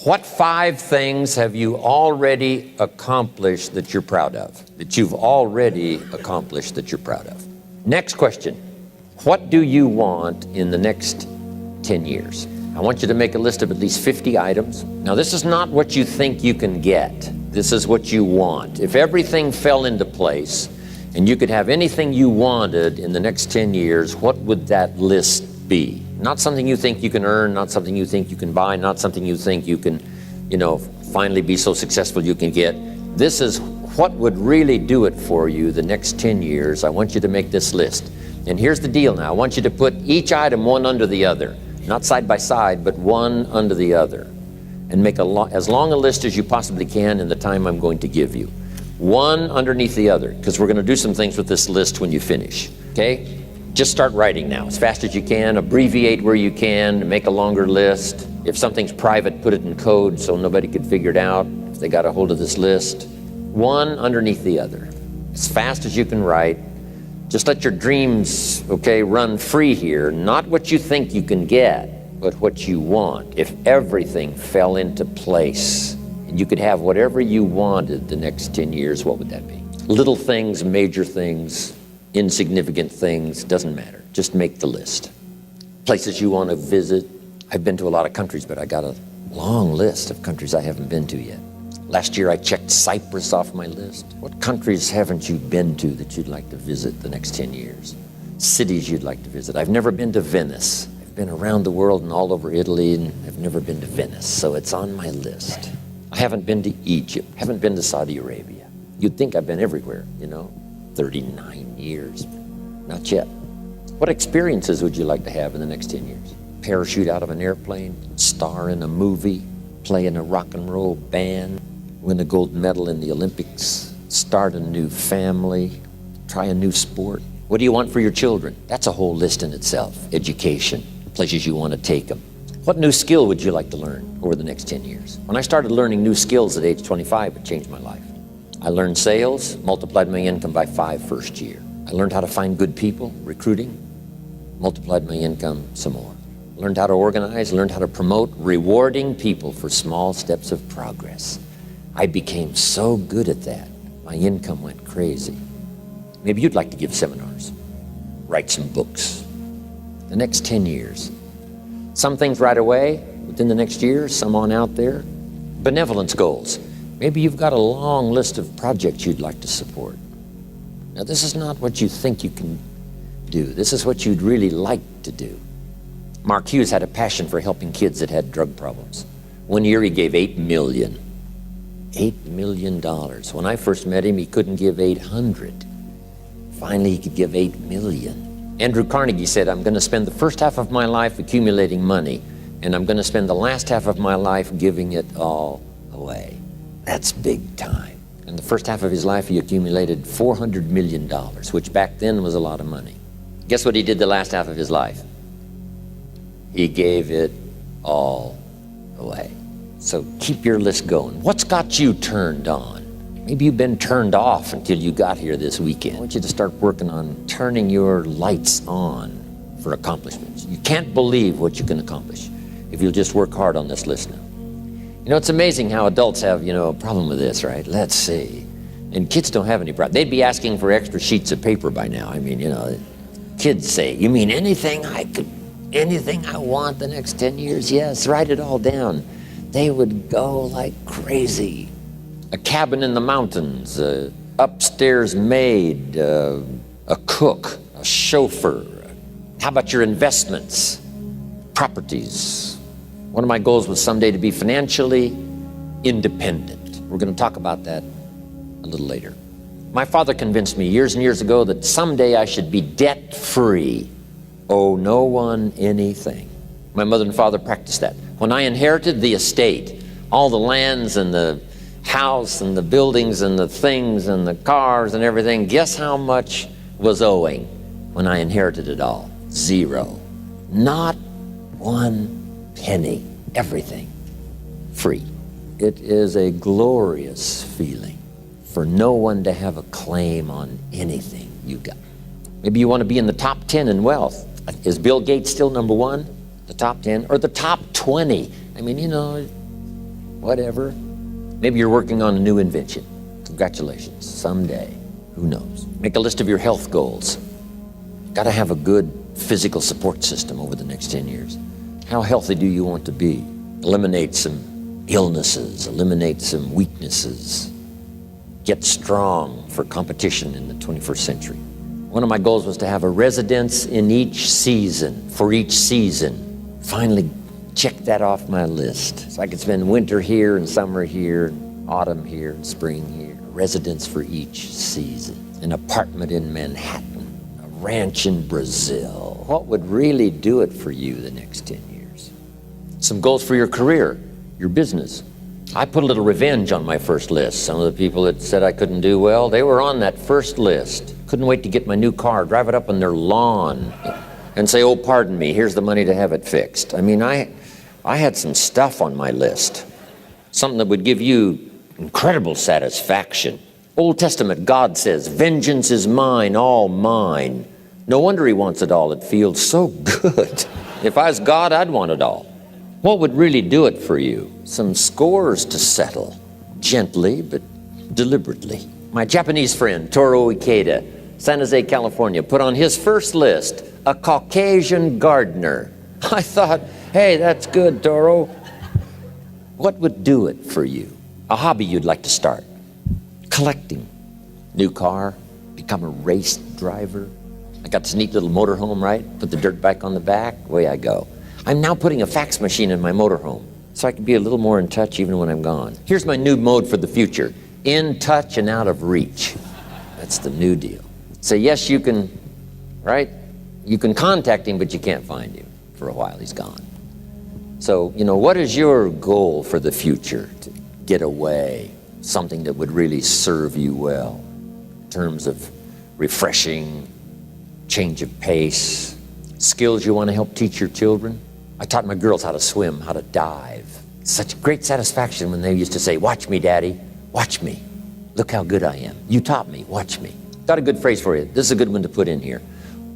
What 5 things have you already accomplished that you're proud of? That you've already accomplished that you're proud of. Next question. What do you want in the next 10 years? I want you to make a list of at least 50 items. Now, this is not what you think you can get. This is what you want. If everything fell into place and you could have anything you wanted in the next 10 years, what would that list be? Not something you think you can earn, not something you think you can buy, not something you think you can, finally be so successful you can get. This is what would really do it for you the next 10 years. I want you to make this list. And here's the deal now. I want you to put each item one under the other. Not side by side, but one under the other. And make as long a list as you possibly can in the time I'm going to give you. One underneath the other, because we're going to do some things with this list when you finish, okay? Just start writing now as fast as you can. Abbreviate where you can. Make a longer list. If something's private, put it in code so nobody could figure it out if they got a hold of this list. One underneath the other. As fast as you can write. Just let your dreams, run free here. Not what you think you can get, but what you want. If everything fell into place and you could have whatever you wanted the next 10 years, what would that be? Little things, major things, insignificant things, doesn't matter. Just make the list. Places you want to visit. I've been to a lot of countries, but I got a long list of countries I haven't been to yet. Last year I checked Cyprus off my list. What countries haven't you been to that you'd like to visit the next 10 years? Cities you'd like to visit. I've never been to Venice. I've been around the world and all over Italy, and I've never been to Venice, so it's on my list. I haven't been to Egypt, haven't been to Saudi Arabia. You'd think I've been everywhere, 39 years, not yet. What experiences would you like to have in the next 10 years? Parachute out of an airplane, star in a movie, play in a rock and roll band, win a gold medal in the Olympics, start a new family, try a new sport. What do you want for your children? That's a whole list in itself. Education, places you want to take them. What new skill would you like to learn over the next 10 years? When I started learning new skills at age 25, it changed my life. I learned sales, multiplied my income by 5 first year. I learned how to find good people, recruiting, multiplied my income some more. Learned how to organize, learned how to promote, rewarding people for small steps of progress. I became so good at that, my income went crazy. Maybe you'd like to give seminars, write some books. The next 10 years. Some things right away, within the next year, some on out there. Benevolence goals. Maybe you've got a long list of projects you'd like to support. Now, this is not what you think you can do. This is what you'd really like to do. Mark Hughes had a passion for helping kids that had drug problems. One year he gave $8 million. $8 million. When I first met him, he couldn't give 800. Finally, he could give 8 million. Andrew Carnegie said, I'm going to spend the first half of my life accumulating money, and I'm going to spend the last half of my life giving it all away. That's big time. In the first half of his life, he accumulated $400 million, which back then was a lot of money. Guess what he did the last half of his life? He gave it all away. So keep your list going. What's got you turned on? Maybe you've been turned off until you got here this weekend. I want you to start working on turning your lights on for accomplishments. You can't believe what you can accomplish if you'll just work hard on this list now. It's amazing how adults have, a problem with this, right? Let's see. And kids don't have any problem. They'd be asking for extra sheets of paper by now. Kids say, you mean anything I want the next 10 years? Yes, write it all down. They would go like crazy. A cabin in the mountains, upstairs maid, a cook, a chauffeur. How about your investments, properties? One of my goals was someday to be financially independent. We're going to talk about that a little later. My father convinced me years and years ago that someday I should be debt-free, owe no one anything. My mother and father practiced that. When I inherited the estate, all the lands and the house and the buildings and the things and the cars and everything, guess how much was owing when I inherited it all? 0. Not 1 penny. Everything free. It is a glorious feeling for no one to have a claim on anything you got. Maybe you want to be in the top 10 in wealth. Is Bill Gates still number 1? The top 10 or the top 20? whatever. Maybe you're working on a new invention. Congratulations, someday, who knows? Make a list of your health goals. Got to have a good physical support system over the next 10 years. How healthy do you want to be? Eliminate some illnesses, eliminate some weaknesses. Get strong for competition in the 21st century. One of my goals was to have a residence in each season, for each season. Finally check that off my list. So I could spend winter here and summer here, autumn here and spring here. A residence for each season. An apartment in Manhattan, a ranch in Brazil. What would really do it for you the next 10 years? Some goals for your career, your business. I put a little revenge on my first list. Some of the people that said I couldn't do well, they were on that first list. Couldn't wait to get my new car, drive it up on their lawn and say, oh, pardon me, here's the money to have it fixed. I mean, I had some stuff on my list, something that would give you incredible satisfaction. Old Testament, God says, vengeance is mine, all mine. No wonder he wants it all. It feels so good. If I was God, I'd want it all. What would really do it for you? Some scores to settle, gently but deliberately. My Japanese friend, Toro Ikeda, San Jose, California, put on his first list, a Caucasian gardener. I thought, hey, that's good, Toro. What would do it for you? A hobby you'd like to start. Collecting. New car, become a race driver. I got this neat little motorhome, right? Put the dirt bike on the back, away I go. I'm now putting a fax machine in my motorhome so I can be a little more in touch even when I'm gone. Here's my new mode for the future. In touch and out of reach. That's the new deal. So yes, you can, right? You can contact him, but you can't find him. For a while, he's gone. So, what is your goal for the future? To get away, something that would really serve you well in terms of refreshing, change of pace, skills you want to help teach your children. I taught my girls how to swim, how to dive. Such great satisfaction when they used to say, watch me, Daddy, watch me. Look how good I am. You taught me, watch me. Got a good phrase for you. This is a good one to put in here.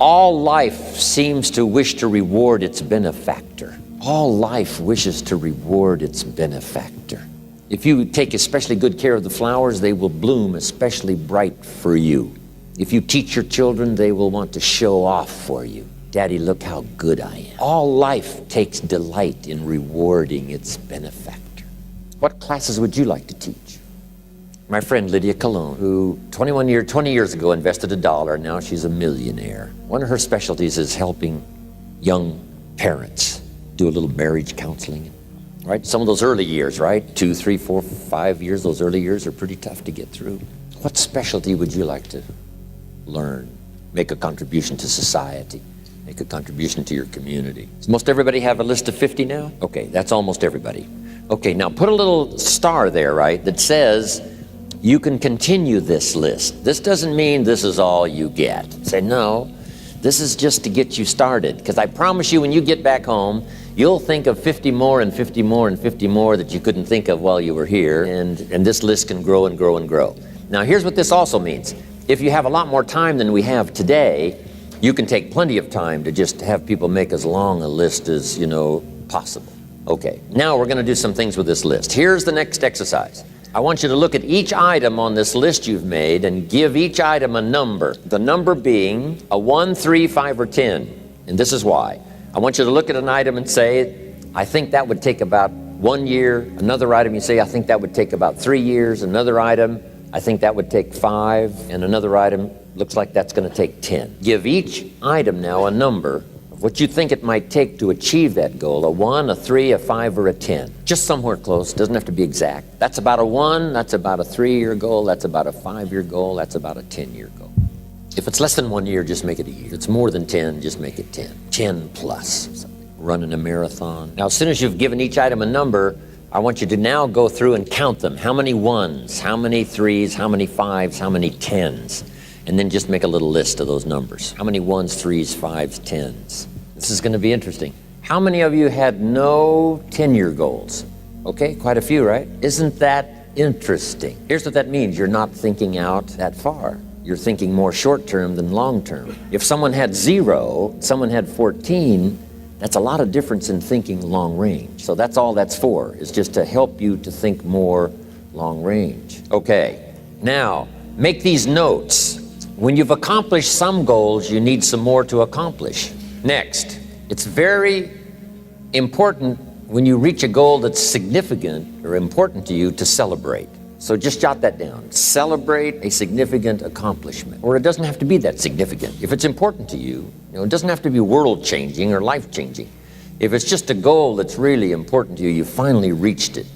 All life seems to wish to reward its benefactor. All life wishes to reward its benefactor. If you take especially good care of the flowers, they will bloom especially bright for you. If you teach your children, they will want to show off for you. Daddy, look how good I am. All life takes delight in rewarding its benefactor. What classes would you like to teach? My friend Lydia Colon, who 20 years ago invested $1, now she's a millionaire. One of her specialties is helping young parents do a little marriage counseling, right? Some of those early years, right? 2, 3, 4, 5 years, those early years are pretty tough to get through. What specialty would you like to learn? Make a contribution to society, make a contribution to your community. Does most everybody have a list of 50 now? Okay, that's almost everybody. Okay, now put a little star there, right, that says, you can continue this list. This doesn't mean this is all you get. Say, no, this is just to get you started. Because I promise you, when you get back home, you'll think of 50 more and 50 more and 50 more that you couldn't think of while you were here. And this list can grow and grow and grow. Now, here's what this also means. If you have a lot more time than we have today, you can take plenty of time to just have people make as long a list as, possible. Okay, now we're going to do some things with this list. Here's the next exercise. I want you to look at each item on this list you've made and give each item a number. The number being a 1, 3, 5, or 10. And this is why. I want you to look at an item and say, I think that would take about 1 year. Another item you say, I think that would take about 3 years. Another item, I think that would take 5. And another item, looks like that's going to take 10. Give each item now a number of what you think it might take to achieve that goal, a 1, a 3, a 5, or a 10. Just somewhere close, doesn't have to be exact. That's about a 1, that's about a 3-year goal, that's about a 5-year goal, that's about a 10-year goal. If it's less than 1 year, just make it a year. If it's more than 10, just make it 10. 10 plus. Running a marathon. Now, as soon as you've given each item a number, I want you to now go through and count them. How many 1s, how many 3s, how many 5s, how many 10s? And then just make a little list of those numbers. How many 1s, 3s, 5s, 10s? This is going to be interesting. How many of you had no 10-year goals? Okay, quite a few, right? Isn't that interesting? Here's what that means. You're not thinking out that far. You're thinking more short-term than long-term. If someone had 0, someone had 14, That's a lot of difference in thinking long range. So that's all that's for, is just to help you to think more long range. Okay, now make these notes. When you've accomplished some goals, you need some more to accomplish. Next, it's very important when you reach a goal that's significant or important to you to celebrate. So just jot that down. Celebrate a significant accomplishment. Or it doesn't have to be that significant. If it's important to you, it doesn't have to be world-changing or life-changing. If it's just a goal that's really important to you, you finally reached it,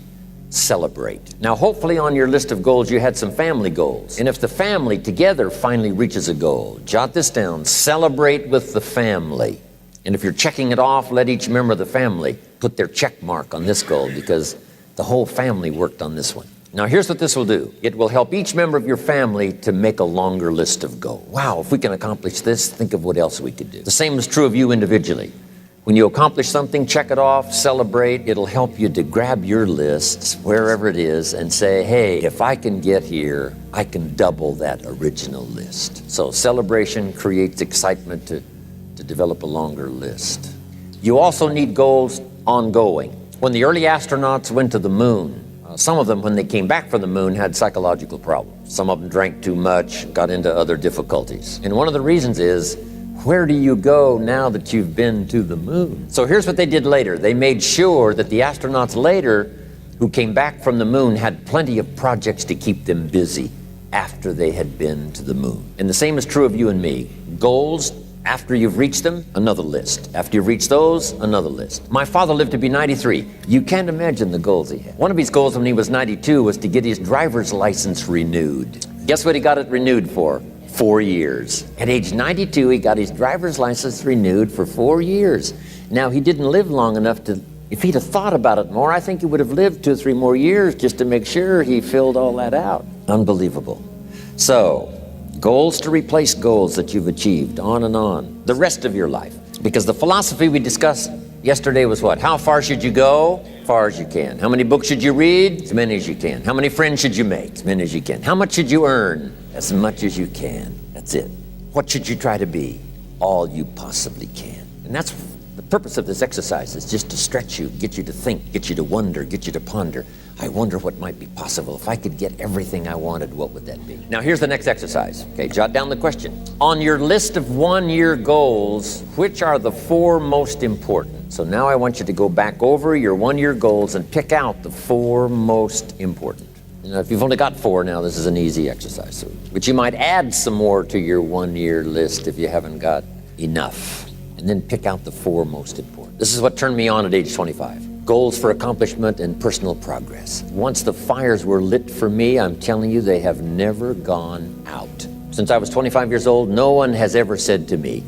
celebrate. Now, hopefully on your list of goals, you had some family goals. And if the family together finally reaches a goal, jot this down, celebrate with the family. And if you're checking it off, let each member of the family put their check mark on this goal because the whole family worked on this one. Now, here's what this will do. It will help each member of your family to make a longer list of goals. Wow, if we can accomplish this, think of what else we could do. The same is true of you individually. When you accomplish something, check it off, celebrate. It'll help you to grab your lists, wherever it is, and say, hey, if I can get here, I can double that original list. So celebration creates excitement to develop a longer list. You also need goals ongoing. When the early astronauts went to the moon, some of them, when they came back from the moon, had psychological problems. Some of them drank too much, got into other difficulties. And one of the reasons is, where do you go now that you've been to the moon? So here's what they did later. They made sure that the astronauts later who came back from the moon had plenty of projects to keep them busy after they had been to the moon. And the same is true of you and me. Goals, after you've reached them, another list. After you've reached those, another list. My father lived to be 93. You can't imagine the goals he had. One of his goals when he was 92 was to get his driver's license renewed. Guess what he got it renewed for? 4 years. At age 92, he got his driver's license renewed for 4 years. Now, he didn't live long enough to, if he'd have thought about it more, I think he would have lived 2 or 3 more years just to make sure he filled all that out. Unbelievable. So, goals to replace goals that you've achieved, on and on, the rest of your life. Because the philosophy we discussed yesterday was what? How far should you go? As far as you can. How many books should you read? As many as you can. How many friends should you make? As many as you can. How much should you earn? As much as you can. That's it. What should you try to be? All you possibly can. And that's the purpose of this exercise, is just to stretch you, get you to think, get you to wonder, get you to ponder. I wonder what might be possible. If I could get everything I wanted, what would that be? Now, here's the next exercise. Okay, jot down the question. On your list of one-year goals, which are the 4 most important? So now I want you to go back over your one-year goals and pick out the 4 most important. Now, if you've only got 4 now, this is an easy exercise. But you might add some more to your one-year list if you haven't got enough. And then pick out the 4 most important. This is what turned me on at age 25. Goals for accomplishment and personal progress. Once the fires were lit for me, I'm telling you, they have never gone out. Since I was 25 years old, no one has ever said to me,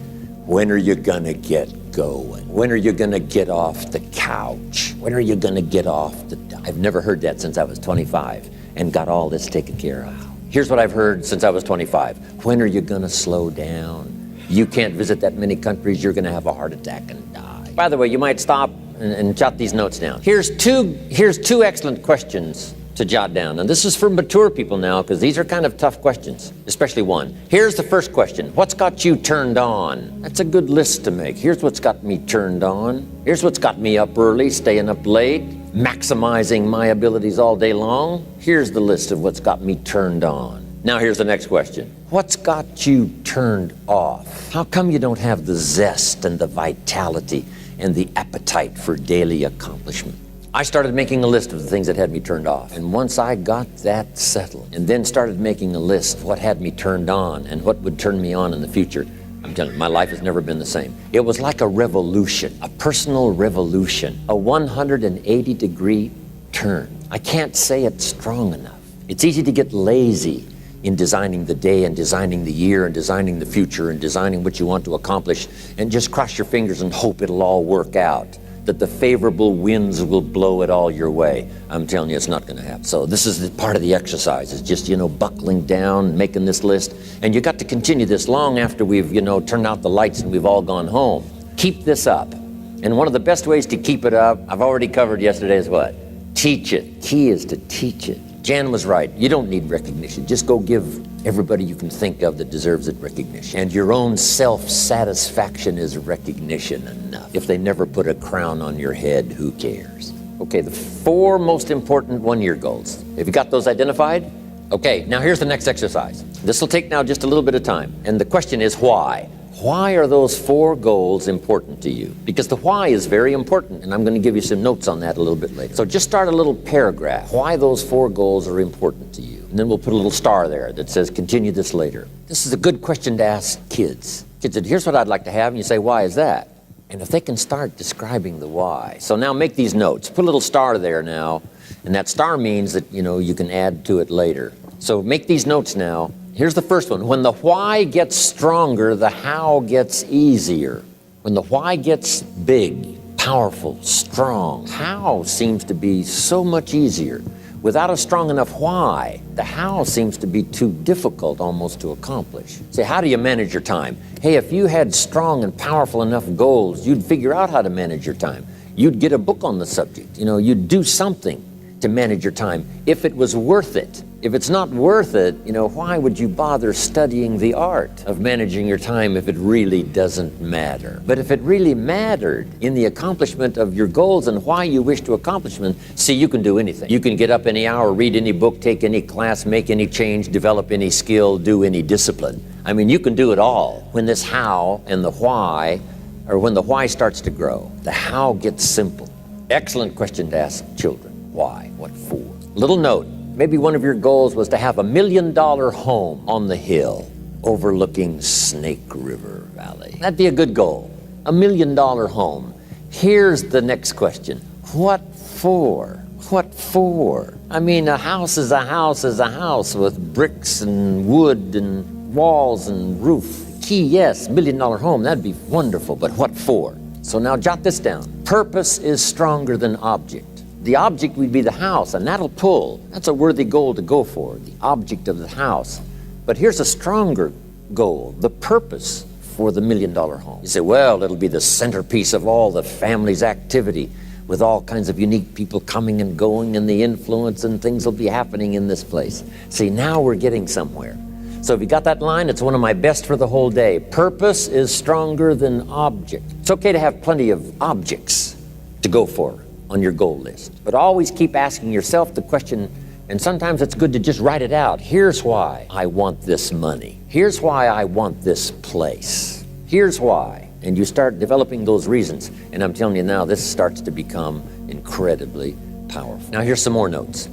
when are you gonna get going? When are you gonna get off the couch? When are you gonna get off the... I've never heard that since I was 25 and got all this taken care of. Here's what I've heard since I was 25. When are you gonna slow down? You can't visit that many countries, you're gonna have a heart attack and die. By the way, you might stop and jot these notes down. Here's two excellent questions to jot down. And this is for mature people now, because these are kind of tough questions, especially one. Here's the first question. What's got you turned on? That's a good list to make. Here's what's got me turned on. Here's what's got me up early, staying up late, maximizing my abilities all day long. Here's the list of what's got me turned on. Now here's the next question. What's got you turned off? How come you don't have the zest and the vitality and the appetite for daily accomplishment? I started making a list of the things that had me turned off. And once I got that settled, and then started making a list of what had me turned on and what would turn me on in the future, I'm telling you, my life has never been the same. It was like a revolution, a personal revolution, a 180-degree turn. I can't say it strong enough. It's easy to get lazy in designing the day and designing the year and designing the future and designing what you want to accomplish and just cross your fingers and hope it'll all work out, that the favorable winds will blow it all your way. I'm telling you, it's not going to happen. So this is the part of the exercise. It's just, buckling down, making this list. And you got to continue this long after we've, turned out the lights and we've all gone home. Keep this up. And one of the best ways to keep it up, I've already covered yesterday, is what? Teach it. Key is to teach it. Jan was right. You don't need recognition. Just go give everybody you can think of that deserves it recognition. And your own self-satisfaction is recognition enough. If they never put a crown on your head, who cares? Okay, the 4 most important one-year goals. Have you got those identified? Okay, now here's the next exercise. This will take now just a little bit of time. And the question is why? Why are those 4 goals important to you? Because the why is very important, and I'm going to give you some notes on that a little bit later. So just start a little paragraph, why those 4 goals are important to you. And then we'll put a little star there that says, continue this later. This is a good question to ask kids. Kids say, here's what I'd like to have, and you say, why is that? And if they can start describing the why. So now make these notes. Put a little star there now, and that star means that, you can add to it later. So make these notes now. Here's the first one. When the why gets stronger, the how gets easier. When the why gets big, powerful, strong, how seems to be so much easier. Without a strong enough why, the how seems to be too difficult almost to accomplish. Say, how do you manage your time? Hey, if you had strong and powerful enough goals, you'd figure out how to manage your time. You'd get a book on the subject. You'd do something to manage your time if it was worth it. If it's not worth it, why would you bother studying the art of managing your time if it really doesn't matter? But if it really mattered in the accomplishment of your goals and why you wish to accomplish them, see, you can do anything. You can get up any hour, read any book, take any class, make any change, develop any skill, do any discipline. I mean, you can do it all. When this how and the why, or when the why starts to grow, the how gets simple. Excellent question to ask children. Why? What for? Little note. Maybe one of your goals was to have $1 million home on the hill overlooking Snake River Valley. That'd be a good goal. $1 million home. Here's the next question. What for? What for? I mean, a house is a house is a house with bricks and wood and walls and roof. Key, yes, $1 million home. That'd be wonderful, but what for? So now jot this down. Purpose is stronger than object. The object would be the house, and that'll pull. That's a worthy goal to go for, the object of the house. But here's a stronger goal, the purpose for the $1 million home. You say, well, it'll be the centerpiece of all the family's activity with all kinds of unique people coming and going and the influence and things will be happening in this place. See, now we're getting somewhere. So if you got that line, it's one of my best for the whole day. Purpose is stronger than object. It's okay to have plenty of objects to go for on your goal list. But always keep asking yourself the question, and sometimes it's good to just write it out. Here's why I want this money. Here's why I want this place. Here's why. And you start developing those reasons. And I'm telling you now, this starts to become incredibly powerful. Now here's some more notes.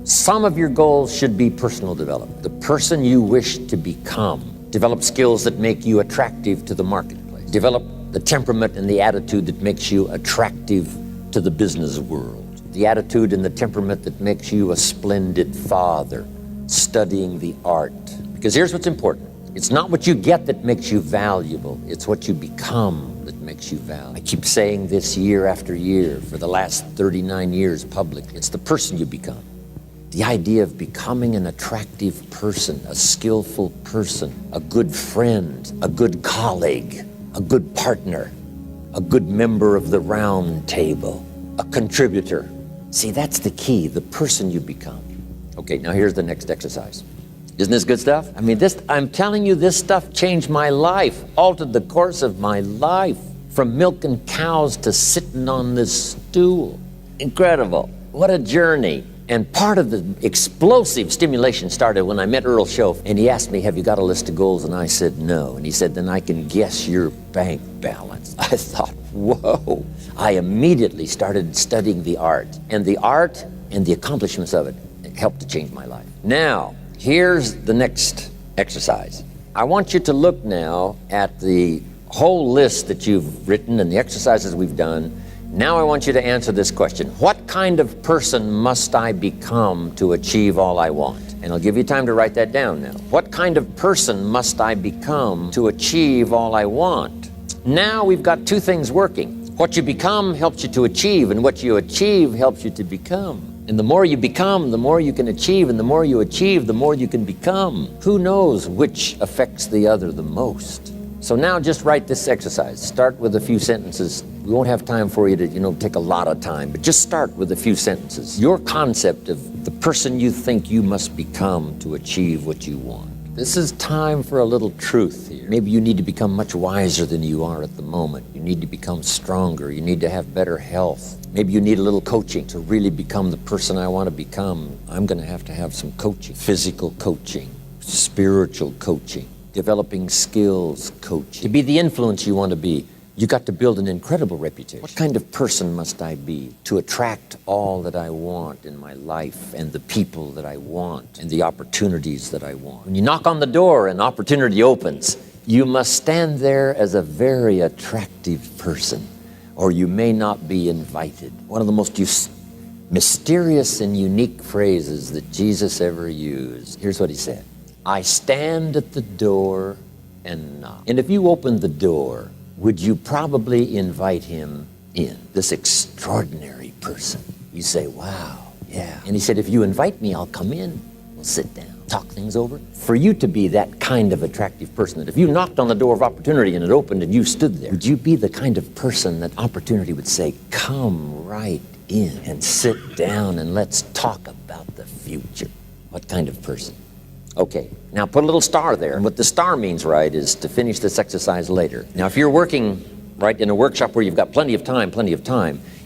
Some of your goals should be personal development. The person you wish to become. Develop skills that make you attractive to the marketplace. Develop the temperament and the attitude that makes you attractive to the business world. The attitude and the temperament that makes you a splendid father, studying the art. Because here's what's important. It's not what you get that makes you valuable. It's what you become that makes you valuable. I keep saying this year after year for the last 39 years publicly. It's the person you become. The idea of becoming an attractive person, a skillful person, a good friend, a good colleague, a good partner, a good member of the round table, a contributor. See, that's the key, the person you become. Okay, now here's the next exercise. Isn't this good stuff? I mean, I'm telling you, this stuff changed my life, altered the course of my life, from milking cows to sitting on this stool. Incredible. What a journey. And part of the explosive stimulation started when I met Earl Schoaf, and he asked me, have you got a list of goals? And I said, no. And he said, then I can guess your bank balance. I thought, whoa. I immediately started studying the art and the accomplishments of it helped to change my life. Now, here's the next exercise. I want you to look now at the whole list that you've written and the exercises we've done. Now I want you to answer this question. What kind of person must I become to achieve all I want? And I'll give you time to write that down now. What kind of person must I become to achieve all I want? Now we've got two things working. What you become helps you to achieve, and what you achieve helps you to become. And the more you become, the more you can achieve, and the more you achieve, the more you can become. Who knows which affects the other the most? So now just write this exercise. Start with a few sentences We won't have time for you to, take a lot of time, but just start with a few sentences. Your concept of the person you think you must become to achieve what you want. This is time for a little truth here. Maybe you need to become much wiser than you are at the moment. You need to become stronger. You need to have better health. Maybe you need a little coaching to really become the person I want to become. I'm going to have some coaching. Physical coaching, spiritual coaching, developing skills coaching. To be the influence you want to be, you got to build an incredible reputation. What kind of person must I be to attract all that I want in my life and the people that I want and the opportunities that I want? When you knock on the door and opportunity opens, you must stand there as a very attractive person, or you may not be invited. One of the most mysterious and unique phrases that Jesus ever used. Here's what he said. I stand at the door and knock. And if you opened the door, would you probably invite him in? This extraordinary person. You say, wow, yeah. And he said, if you invite me, I'll come in. We'll sit down, talk things over. For you to be that kind of attractive person, that if you knocked on the door of opportunity and it opened and you stood there, would you be the kind of person that opportunity would say, come right in and sit down and let's talk about the future? What kind of person? Okay, now put a little star there. And what the star means, right, is to finish this exercise later. Now, if you're working, right, in a workshop where you've got plenty of time,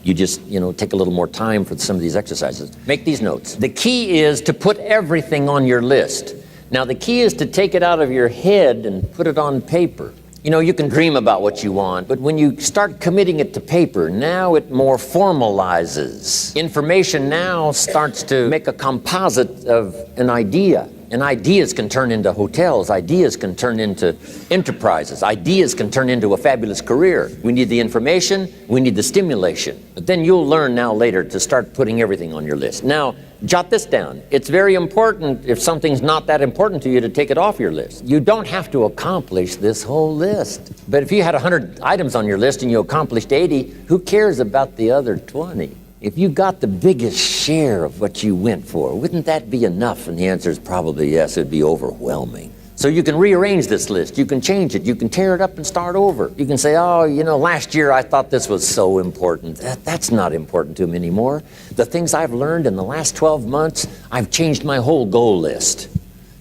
you just, take a little more time for some of these exercises. Make these notes. The key is to put everything on your list. Now, the key is to take it out of your head and put it on paper. You can dream about what you want, but when you start committing it to paper, now it more formalizes. Information now starts to make a composite of an idea. And ideas can turn into hotels. Ideas can turn into enterprises. Ideas can turn into a fabulous career. We need the information. We need the stimulation. But then you'll learn now later to start putting everything on your list. Now, jot this down. It's very important, if something's not that important to you, to take it off your list. You don't have to accomplish this whole list. But if you had 100 items on your list and you accomplished 80, who cares about the other 20? If you got the biggest share of what you went for, wouldn't that be enough? And the answer is probably yes. It'd be overwhelming. So you can rearrange this list. You can change it. You can tear it up and start over. You can say, oh, last year I thought this was so important. That's not important to me anymore. The things I've learned in the last 12 months, I've changed my whole goal list.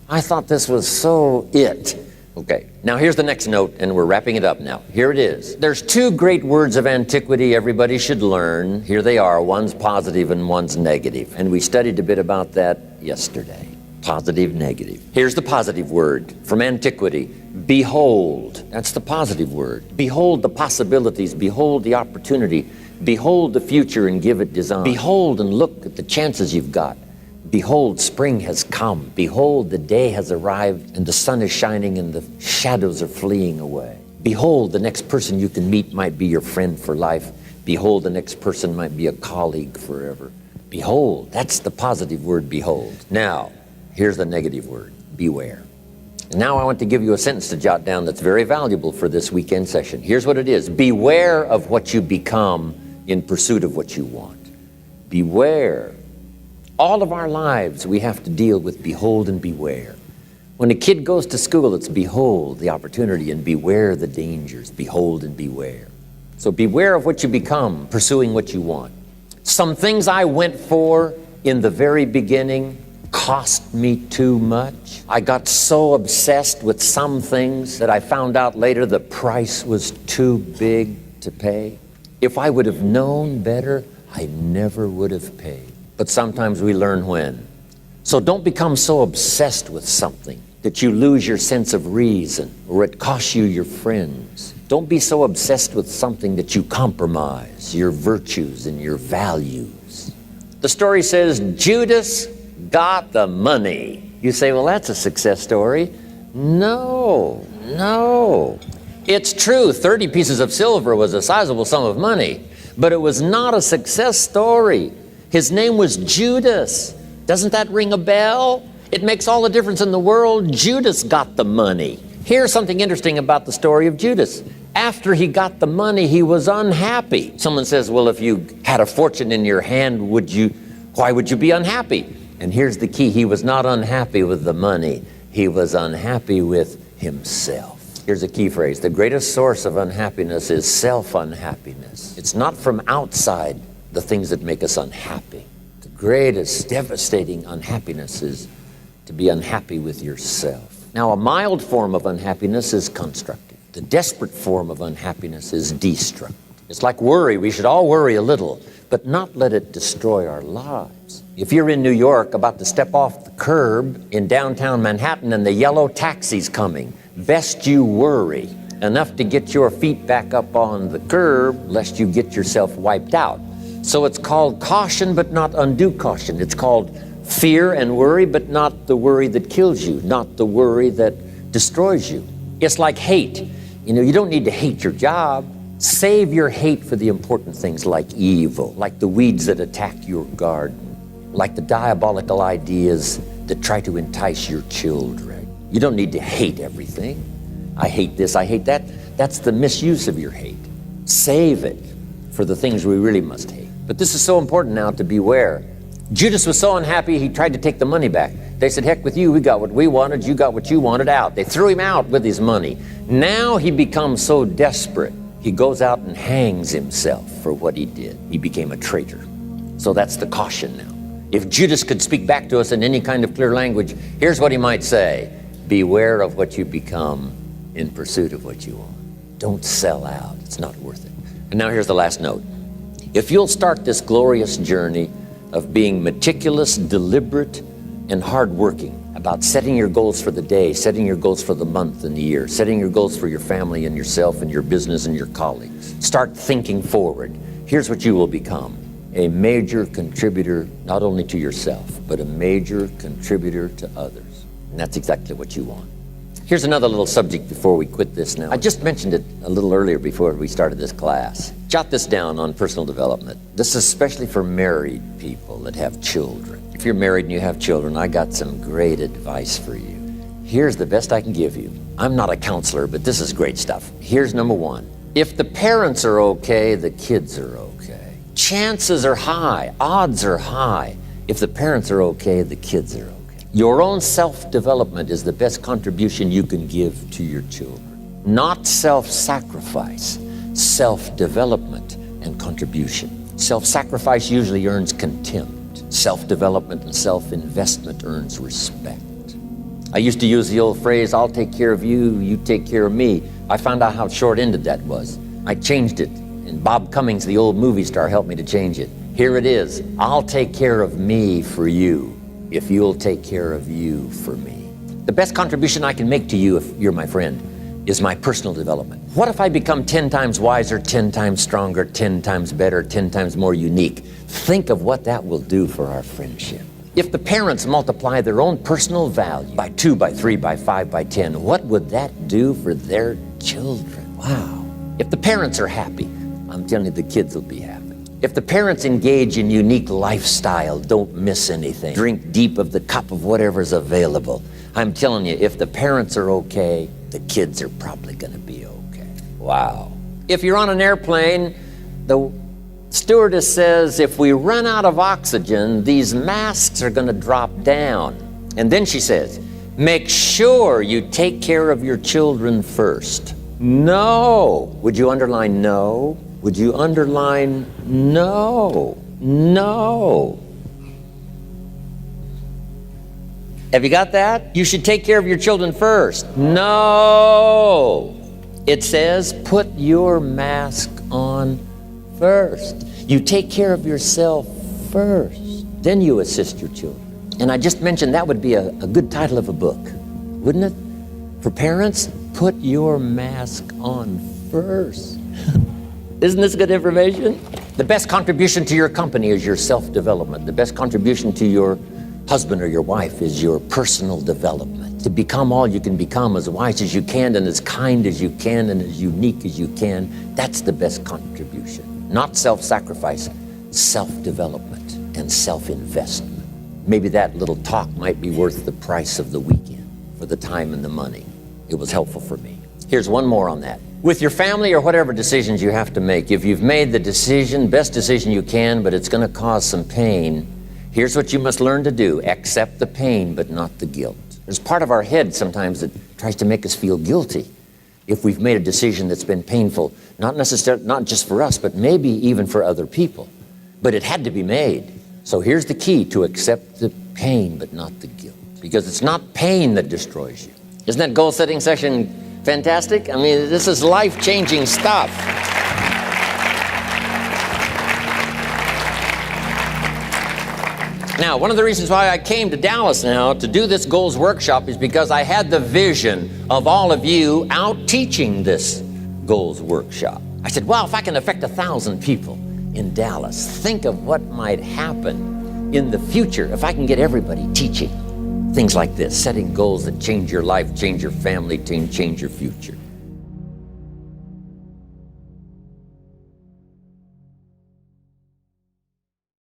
I thought this was so it. Okay, now here's the next note, and we're wrapping it up now. Here it is. There's two great words of antiquity everybody should learn. Here they are. One's positive and one's negative. And we studied a bit about that yesterday. Positive, negative. Here's the positive word from antiquity. Behold. That's the positive word. Behold the possibilities. Behold the opportunity. Behold the future and give it design. Behold and look at the chances you've got. Behold, spring has come. Behold, the day has arrived and the sun is shining and the shadows are fleeing away. Behold, the next person you can meet might be your friend for life. Behold, the next person might be a colleague forever. Behold, that's the positive word, behold. Now, here's the negative word, beware. And now I want to give you a sentence to jot down that's very valuable for this weekend session. Here's what it is. Beware of what you become in pursuit of what you want. Beware. All of our lives, we have to deal with behold and beware. When a kid goes to school, it's behold the opportunity and beware the dangers. Behold and beware. So beware of what you become, pursuing what you want. Some things I went for in the very beginning cost me too much. I got so obsessed with some things that I found out later the price was too big to pay. If I would have known better, I never would have paid. But sometimes we learn when. So don't become so obsessed with something that you lose your sense of reason or it costs you your friends. Don't be so obsessed with something that you compromise your virtues and your values. The story says Judas got the money. You say, well, that's a success story. No. It's true, 30 pieces of silver was a sizable sum of money, but it was not a success story. His name was Judas. Doesn't that ring a bell? It makes all the difference in the world. Judas got the money. Here's something interesting about the story of Judas. After he got the money, he was unhappy. Someone says, well, if you had a fortune in your hand, why would you be unhappy? And here's the key. He was not unhappy with the money. He was unhappy with himself. Here's a key phrase. The greatest source of unhappiness is self-unhappiness. It's not from outside the things that make us unhappy. The greatest devastating unhappiness is to be unhappy with yourself. Now, a mild form of unhappiness is constructive. The desperate form of unhappiness is destructive. It's like worry. We should all worry a little, but not let it destroy our lives. If you're in New York about to step off the curb in downtown Manhattan and the yellow taxi's coming, best you worry enough to get your feet back up on the curb lest you get yourself wiped out. So it's called caution, but not undue caution. It's called fear and worry, but not the worry that kills you, not the worry that destroys you. It's like hate. You don't need to hate your job. Save your hate for the important things like evil, like the weeds that attack your garden, like the diabolical ideas that try to entice your children. You don't need to hate everything. I hate this, I hate that. That's the misuse of your hate. Save it for the things we really must hate. But this is so important now to beware. Judas was so unhappy he tried to take the money back. They said, heck with you, we got what we wanted, you got what you wanted, out. They threw him out with his money. Now he becomes so desperate, he goes out and hangs himself for what he did. He became a traitor. So that's the caution now. If Judas could speak back to us in any kind of clear language, here's what he might say. Beware of what you become in pursuit of what you want. Don't sell out. It's not worth it. And now here's the last note. If you'll start this glorious journey of being meticulous, deliberate, and hardworking about setting your goals for the day, setting your goals for the month and the year, setting your goals for your family and yourself and your business and your colleagues, start thinking forward. Here's what you will become. A major contributor, not only to yourself, but a major contributor to others. And that's exactly what you want. Here's another little subject before we quit this now. I just mentioned it a little earlier before we started this class. Jot this down on personal development. This is especially for married people that have children. If you're married and you have children, I got some great advice for you. Here's the best I can give you. I'm not a counselor, but this is great stuff. Here's number one. If the parents are okay, the kids are okay. Chances are high, odds are high. If the parents are okay, the kids are okay. Your own self-development is the best contribution you can give to your children. Not self-sacrifice, self-development and contribution. Self-sacrifice usually earns contempt. Self-development and self-investment earns respect. I used to use the old phrase, I'll take care of you, you take care of me. I found out how short-ended that was. I changed it, and Bob Cummings, the old movie star, helped me to change it. Here it is, I'll take care of me for you, if you'll take care of you for me. The best contribution I can make to you, if you're my friend, is my personal development. What if I become 10 times wiser, 10 times stronger, 10 times better, 10 times more unique? Think of what that will do for our friendship. If the parents multiply their own personal value by 2, by 3, by 5, by 10, what would that do for their children? Wow. If the parents are happy, I'm telling you, the kids will be happy. If the parents engage in unique lifestyle, don't miss anything. Drink deep of the cup of whatever's available. I'm telling you, if the parents are okay, the kids are probably gonna be okay. Wow. If you're on an airplane, the stewardess says, if we run out of oxygen, these masks are gonna drop down. And then she says, make sure you take care of your children first. No. Would you underline no? Would you underline no? No. Have you got that? You should take care of your children first. No. It says put your mask on first. You take care of yourself first. Then you assist your children. And I just mentioned that would be a good title of a book, wouldn't it? For parents, put your mask on first. Isn't this good information? The best contribution to your company is your self-development. The best contribution to your husband or your wife is your personal development. To become all you can become, as wise as you can and as kind as you can and as unique as you can, that's the best contribution. Not self-sacrifice, self-development and self-investment. Maybe that little talk might be worth the price of the weekend for the time and the money. It was helpful for me. Here's one more on that. With your family or whatever decisions you have to make, if you've made the decision, best decision you can, but it's going to cause some pain, here's what you must learn to do. Accept the pain, but not the guilt. There's part of our head sometimes that tries to make us feel guilty. if we've made a decision that's been painful, not just for us, but maybe even for other people. But it had to be made. So here's the key: to accept the pain, but not the guilt. Because it's not pain that destroys you. Isn't that goal-setting session fantastic? I mean, this is life-changing stuff. Now, one of the reasons why I came to Dallas now to do this goals workshop is because I had the vision of all of you out teaching this goals workshop. I said, wow, if I can affect 1,000 people in Dallas, think of what might happen in the future if I can get everybody teaching things like this, setting goals that change your life, change your family, change your future.